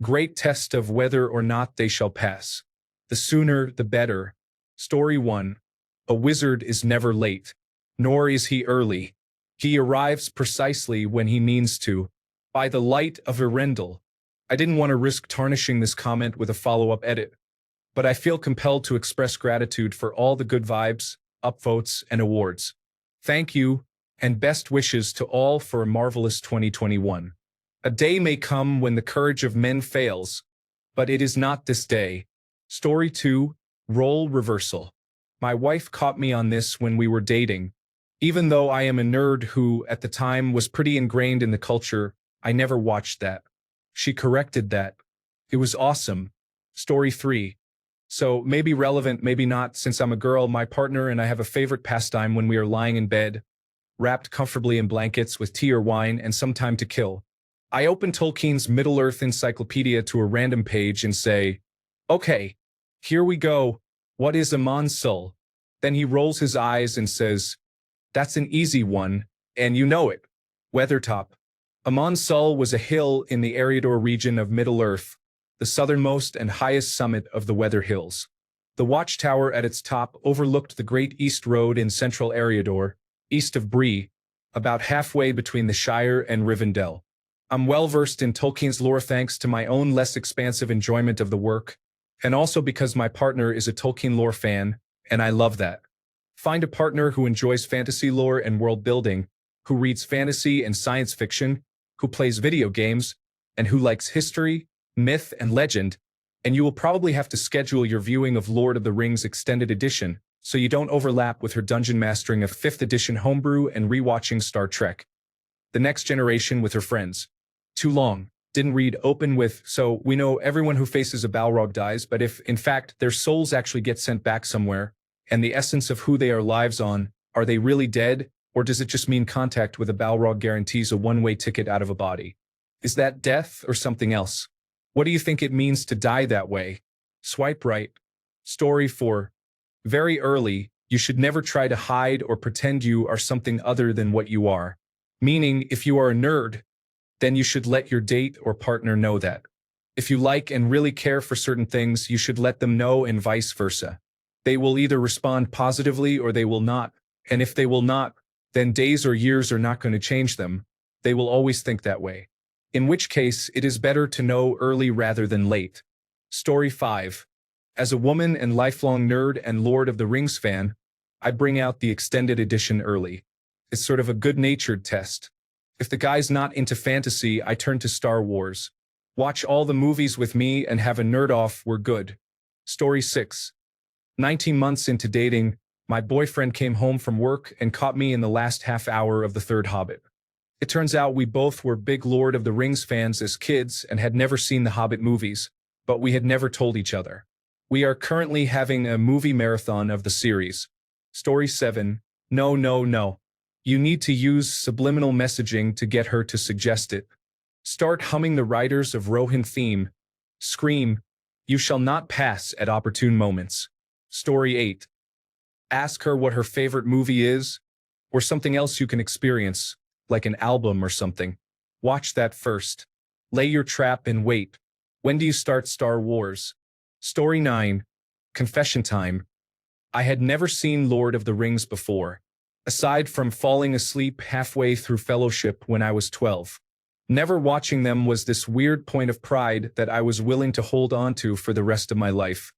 Great test of whether or not they shall pass. The sooner, the better. Story 1. A wizard is never late, nor is he early. He arrives precisely when he means to. By the light of Arendelle. I didn't want to risk tarnishing this comment with a follow-up edit, but I feel compelled to express gratitude for all the good vibes, upvotes, and awards. Thank you, and best wishes to all for a marvelous 2021. A day may come when the courage of men fails, but it is not this day. Story 2, Role Reversal. My wife caught me on this when we were dating. Even though I am a nerd who, at the time, was pretty ingrained in the culture, I never watched that. She corrected that. It was awesome. Story 3. So, maybe relevant, maybe not, since I'm a girl, my partner and I have a favorite pastime when we are lying in bed, wrapped comfortably in blankets with tea or wine and some time to kill. I open Tolkien's Middle-earth encyclopedia to a random page and say, "Okay, here we go. What is a Monsul?" Then he rolls his eyes and says, "That's an easy one, and you know it. Weathertop." A Monsul was a hill in the Eriador region of Middle-earth, the southernmost and highest summit of the Weather Hills. The watchtower at its top overlooked the Great East Road in central Eriador, east of Bree, about halfway between the Shire and Rivendell. I'm well versed in Tolkien's lore thanks to my own less expansive enjoyment of the work, and also because my partner is a Tolkien lore fan, and I love that. Find a partner who enjoys fantasy lore and world building, who reads fantasy and science fiction, who plays video games, and who likes history, myth, and legend, and you will probably have to schedule your viewing of Lord of the Rings Extended Edition so you don't overlap with her dungeon mastering of 5th edition homebrew and rewatching Star Trek: The Next Generation with her friends. Too long. Didn't read open with, so we know everyone who faces a Balrog dies, but if, in fact, their souls actually get sent back somewhere, and the essence of who they are lives on, are they really dead, or does it just mean contact with a Balrog guarantees a one-way ticket out of a body? Is that death or something else? What do you think it means to die that way? Swipe right. Story 4. Very early, you should never try to hide or pretend you are something other than what you are. Meaning, if you are a nerd, then you should let your date or partner know that. If you like and really care for certain things, you should let them know and vice versa. They will either respond positively or they will not, and if they will not, then days or years are not going to change them. They will always think that way. In which case, it is better to know early rather than late. Story 5. As a woman and lifelong nerd and Lord of the Rings fan, I bring out the extended edition early. It's sort of a good-natured test. If the guy's not into fantasy, I turn to Star Wars. Watch all the movies with me and have a nerd-off, we're good. Story 6. 19 months into dating, my boyfriend came home from work and caught me in the last half hour of the third Hobbit. It turns out we both were big Lord of the Rings fans as kids and had never seen the Hobbit movies, but we had never told each other. We are currently having a movie marathon of the series. Story 7. No, no, no. You need to use subliminal messaging to get her to suggest it. Start humming the Riders of Rohan theme. Scream, "You shall not pass" at opportune moments. Story 8. Ask her what her favorite movie is, or something else you can experience, like an album or something. Watch that first. Lay your trap and wait. When do you start Star Wars? Story 9. Confession time. I had never seen Lord of the Rings before, aside from falling asleep halfway through Fellowship when I was 12. Never watching them was this weird point of pride that I was willing to hold on to for the rest of my life.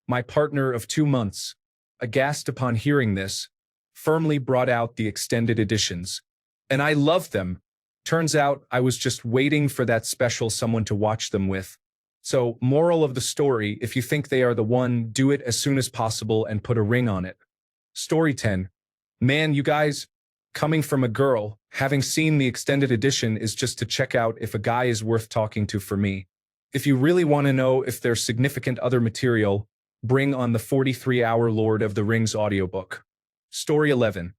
My partner of 2 months, aghast upon hearing this, firmly brought out the extended editions. And I loved them. Turns out I was just waiting for that special someone to watch them with. So, moral of the story, if you think they are the one, do it as soon as possible and put a ring on it. Story 10. Man, you guys, coming from a girl, having seen the extended edition is just to check out if a guy is worth talking to for me. If you really want to know if there's significant other material, bring on the 43-hour Lord of the Rings audiobook. Story 11.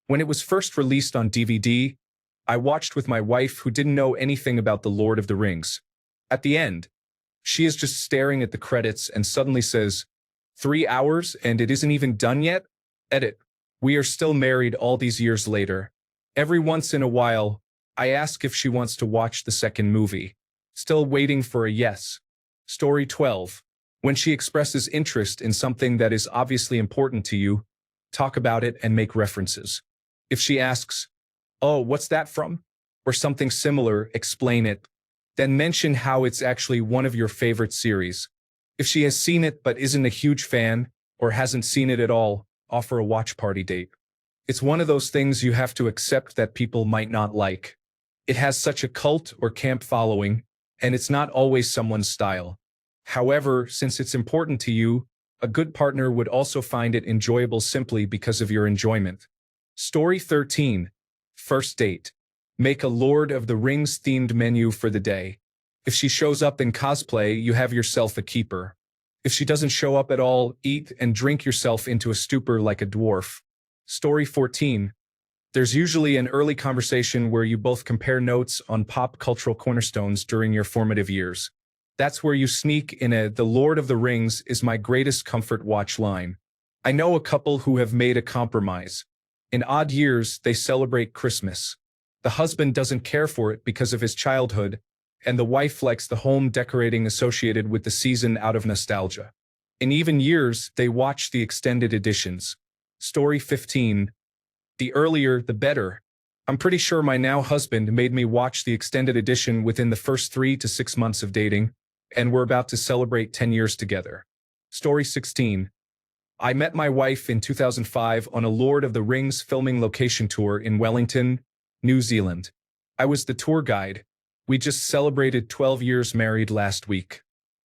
When it was first released on DVD, I watched with my wife who didn't know anything about the Lord of the Rings. At the end, she is just staring at the credits and suddenly says, 3 hours and it isn't even done yet? Edit. We are still married all these years later. Every once in a while, I ask if she wants to watch the second movie. Still waiting for a yes. Story 12. When she expresses interest in something that is obviously important to you, talk about it and make references. If she asks, "Oh, what's that from?" or something similar, explain it. Then mention how it's actually one of your favorite series. If she has seen it but isn't a huge fan, or hasn't seen it at all, offer a watch party date. It's one of those things you have to accept that people might not like. It has such a cult or camp following, and it's not always someone's style. However, since it's important to you, a good partner would also find it enjoyable simply because of your enjoyment. Story 13. First date. Make a Lord of the Rings themed menu for the day. If she shows up in cosplay, you have yourself a keeper. If she doesn't show up at all, eat and drink yourself into a stupor like a dwarf. Story 14. There's usually an early conversation where you both compare notes on pop cultural cornerstones during your formative years. That's where you sneak in "The Lord of the Rings is my greatest comfort watch" line. I know a couple who have made a compromise. In odd years, they celebrate Christmas. The husband doesn't care for it because of his childhood, and the wife likes the home decorating associated with the season out of nostalgia. In even years, they watch the extended editions. Story 15. The earlier, the better. I'm pretty sure my now husband made me watch the extended edition within the first 3 to 6 months of dating, and we're about to celebrate 10 years together. Story 16. I met my wife in 2005 on a Lord of the Rings filming location tour in Wellington, New Zealand. I was the tour guide. We just celebrated 12 years married last week.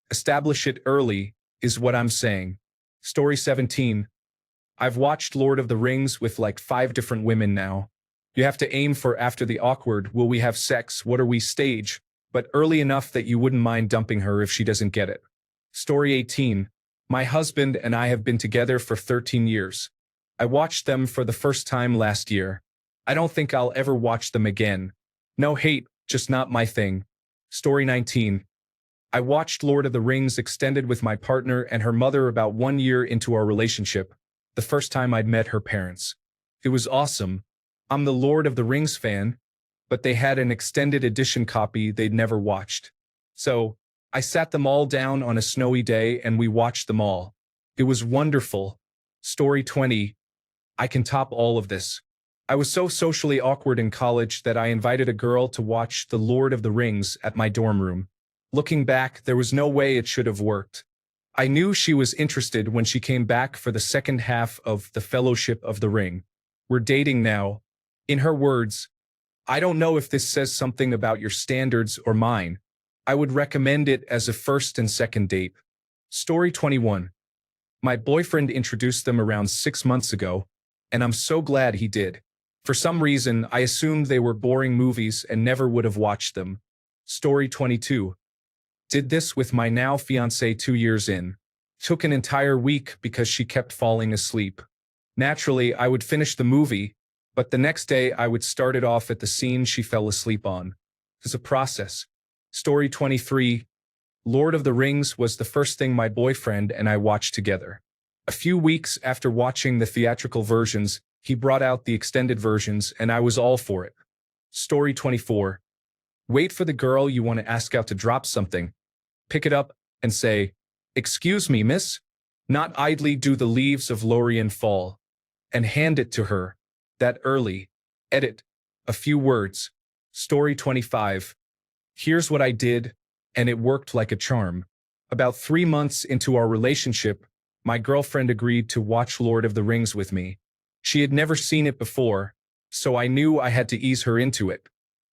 Establish it early, is what I'm saying. Story 17. I've watched Lord of the Rings with like 5 different women now. You have to aim for after the awkward "will we have sex, what are we" stage, but early enough that you wouldn't mind dumping her if she doesn't get it. Story 18. My husband and I have been together for 13 years. I watched them for the first time last year. I don't think I'll ever watch them again. No hate, just not my thing. Story 19. I watched Lord of the Rings extended with my partner and her mother about 1 year into our relationship, the first time I'd met her parents. It was awesome. I'm the Lord of the Rings fan, but they had an extended edition copy they'd never watched. So, I sat them all down on a snowy day and we watched them all. It was wonderful. Story 20. I can top all of this. I was so socially awkward in college that I invited a girl to watch The Lord of the Rings at my dorm room. Looking back, there was no way it should have worked. I knew she was interested when she came back for the second half of The Fellowship of the Ring. We're dating now. In her words, I don't know if this says something about your standards or mine. I would recommend it as a first and second date. Story 21. My boyfriend introduced them around 6 months ago, and I'm so glad he did. For some reason, I assumed they were boring movies and never would have watched them. Story 22. Did this with my now fiancé 2 years in. Took an entire week because she kept falling asleep. Naturally, I would finish the movie, but the next day I would start it off at the scene she fell asleep on. It's a process. Story 23. Lord of the Rings was the first thing my boyfriend and I watched together. A few weeks after watching the theatrical versions, he brought out the extended versions and I was all for it. Story 24. Wait for the girl you want to ask out to drop something. Pick it up and say, "Excuse me, miss?" Not idly do the leaves of Lorien fall. And hand it to her. That early. Edit. A few words. Story 25. Here's what I did, and it worked like a charm. About 3 months into our relationship, my girlfriend agreed to watch Lord of the Rings with me. She had never seen it before, so I knew I had to ease her into it.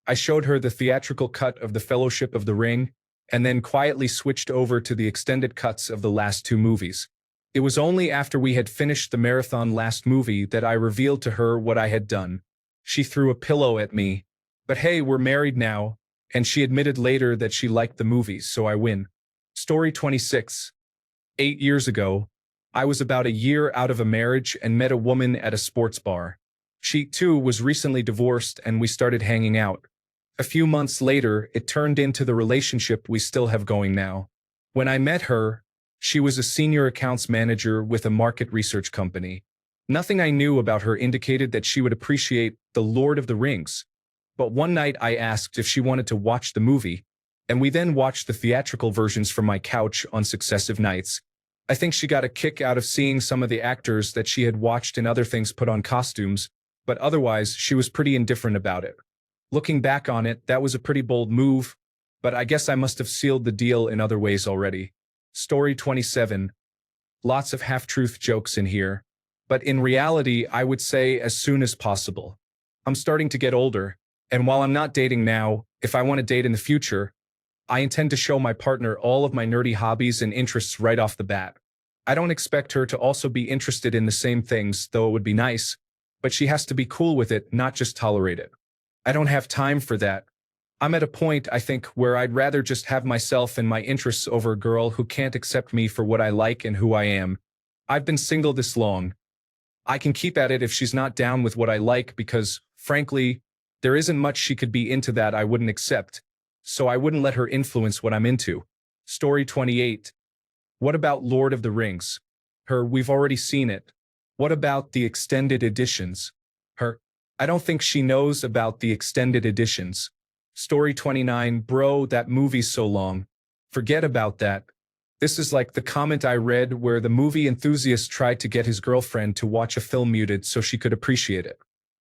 I showed her the theatrical cut of The Fellowship of the Ring, and then quietly switched over to the extended cuts of the last 2 movies. It was only after we had finished the marathon last movie that I revealed to her what I had done. She threw a pillow at me. But hey, we're married now, and she admitted later that she liked the movies, so I win. Story 26. 8 years ago, I was about a year out of a marriage and met a woman at a sports bar. She, too, was recently divorced and we started hanging out. A few months later, it turned into the relationship we still have going now. When I met her, she was a senior accounts manager with a market research company. Nothing I knew about her indicated that she would appreciate The Lord of the Rings. But one night I asked if she wanted to watch the movie, and we then watched the theatrical versions from my couch on successive nights. I think she got a kick out of seeing some of the actors that she had watched in other things put on costumes, but otherwise she was pretty indifferent about it. Looking back on it, that was a pretty bold move, but I guess I must have sealed the deal in other ways already. Story 27. Lots of half-truth jokes in here, but in reality, I would say as soon as possible. I'm starting to get older, and while I'm not dating now, if I want to date in the future, I intend to show my partner all of my nerdy hobbies and interests right off the bat. I don't expect her to also be interested in the same things, though it would be nice, but she has to be cool with it, not just tolerate it. I don't have time for that. I'm at a point, I think, where I'd rather just have myself and my interests over a girl who can't accept me for what I like and who I am. I've been single this long. I can keep at it if she's not down with what I like because, frankly, there isn't much she could be into that I wouldn't accept, so I wouldn't let her influence what I'm into. Story 28. What about Lord of the Rings? We've already seen it. What about the extended editions? I don't think she knows about the extended editions. Story 29. Bro, that movie's so long. Forget about that. This is like the comment I read where the movie enthusiast tried to get his girlfriend to watch a film muted so she could appreciate it.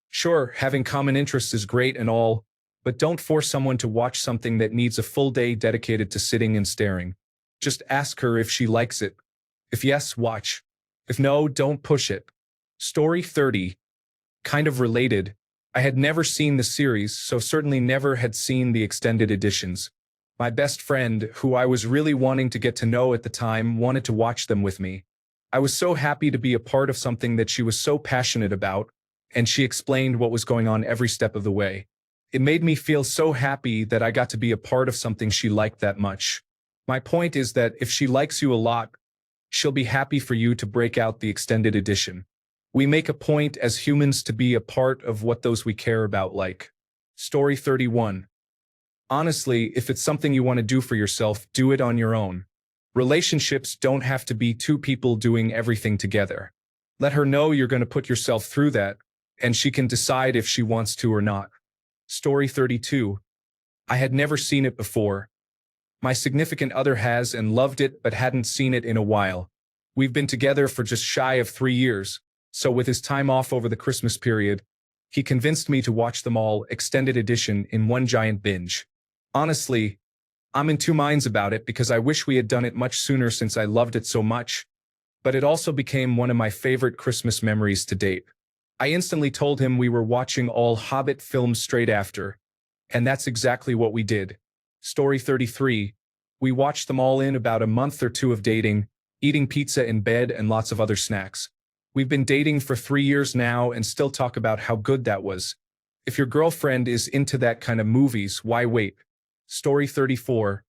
Sure, having common interests is great and all, but don't force someone to watch something that needs a full day dedicated to sitting and staring. Just ask her if she likes it. If yes, watch. If no, don't push it. Story 30. Kind of related. I had never seen the series, so certainly never had seen the extended editions. My best friend, who I was really wanting to get to know at the time, wanted to watch them with me. I was so happy to be a part of something that she was so passionate about, and she explained what was going on every step of the way. It made me feel so happy that I got to be a part of something she liked that much. My point is that if she likes you a lot, she'll be happy for you to break out the extended edition. We make a point as humans to be a part of what those we care about like. Story 31. Honestly, if it's something you want to do for yourself, do it on your own. Relationships don't have to be two people doing everything together. Let her know you're going to put yourself through that, and she can decide if she wants to or not. Story 32. I had never seen it before. My significant other has and loved it but hadn't seen it in a while. We've been together for just shy of 3 years, so with his time off over the Christmas period, he convinced me to watch them all, extended edition, in one giant binge. Honestly, I'm in two minds about it because I wish we had done it much sooner since I loved it so much, but it also became one of my favorite Christmas memories to date. I instantly told him we were watching all Hobbit films straight after, and that's exactly what we did. Story 33. We watched them all in about a month or two of dating, eating pizza in bed and lots of other snacks. We've been dating for 3 years now and still talk about how good that was. If your girlfriend is into that kind of movies, why wait? Story 34.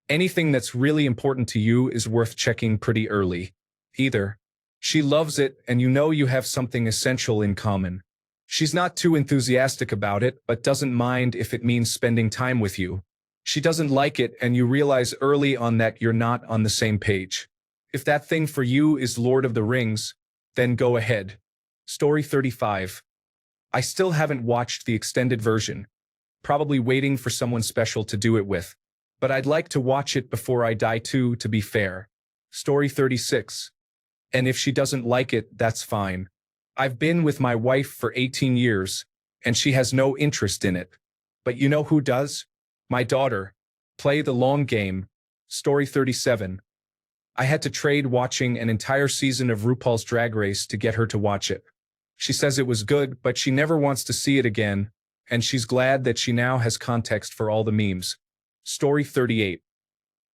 Anything that's really important to you is worth checking pretty early. Either she loves it and you know you have something essential in common. She's not too enthusiastic about it but doesn't mind if it means spending time with you. She doesn't like it and you realize early on that you're not on the same page. If that thing for you is Lord of the Rings, then go ahead. Story 35. I still haven't watched the extended version, probably waiting for someone special to do it with, but I'd like to watch it before I die too, to be fair. Story 36. And if she doesn't like it, that's fine. I've been with my wife for 18 years, and she has no interest in it. But you know who does? My daughter. Play the long game. Story 37. I had to trade watching an entire season of RuPaul's Drag Race to get her to watch it. She says it was good, but she never wants to see it again, and she's glad that she now has context for all the memes. Story 38.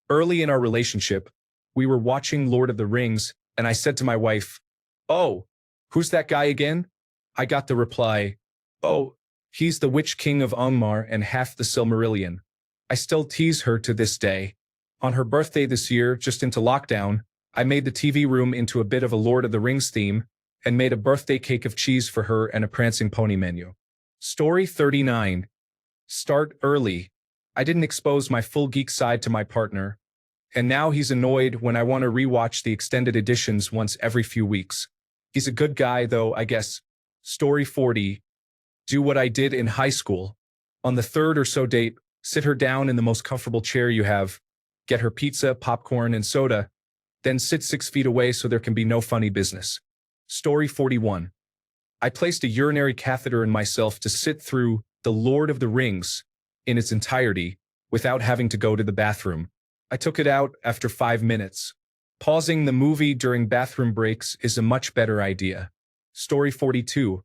Early in our relationship, we were watching Lord of the Rings, and I said to my wife, "Oh, who's that guy again?" I got the reply, "Oh, he's the Witch King of Angmar and half the Silmarillion." I still tease her to this day. On her birthday this year, just into lockdown, I made the TV room into a bit of a Lord of the Rings theme and made a birthday cake of cheese for her and a prancing pony menu. Story 39. Start early. I didn't expose my full geek side to my partner, and now he's annoyed when I want to rewatch the extended editions once every few weeks. He's a good guy, though, I guess. Story 40. Do what I did in high school. On the third or so date, Sit her down in the most comfortable chair you have, get her pizza, popcorn, and soda, then sit 6 feet away so there can be no funny business. Story 41. I placed a urinary catheter in myself to sit through The Lord of the Rings in its entirety without having to go to the bathroom. I took it out after 5 minutes. Pausing the movie during bathroom breaks is a much better idea. Story 42.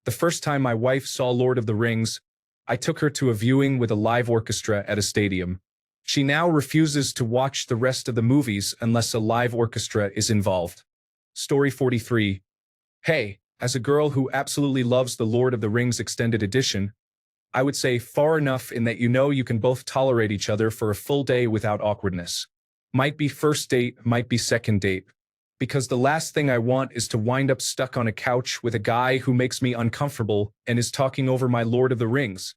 The first time my wife saw Lord of the Rings, I took her to a viewing with a live orchestra at a stadium. She now refuses to watch the rest of the movies unless a live orchestra is involved. Story 43. Hey, as a girl who absolutely loves the Lord of the Rings extended edition, I would say far enough in that you know you can both tolerate each other for a full day without awkwardness. Might be first date, might be second date. Because the last thing I want is to wind up stuck on a couch with a guy who makes me uncomfortable and is talking over my Lord of the Rings.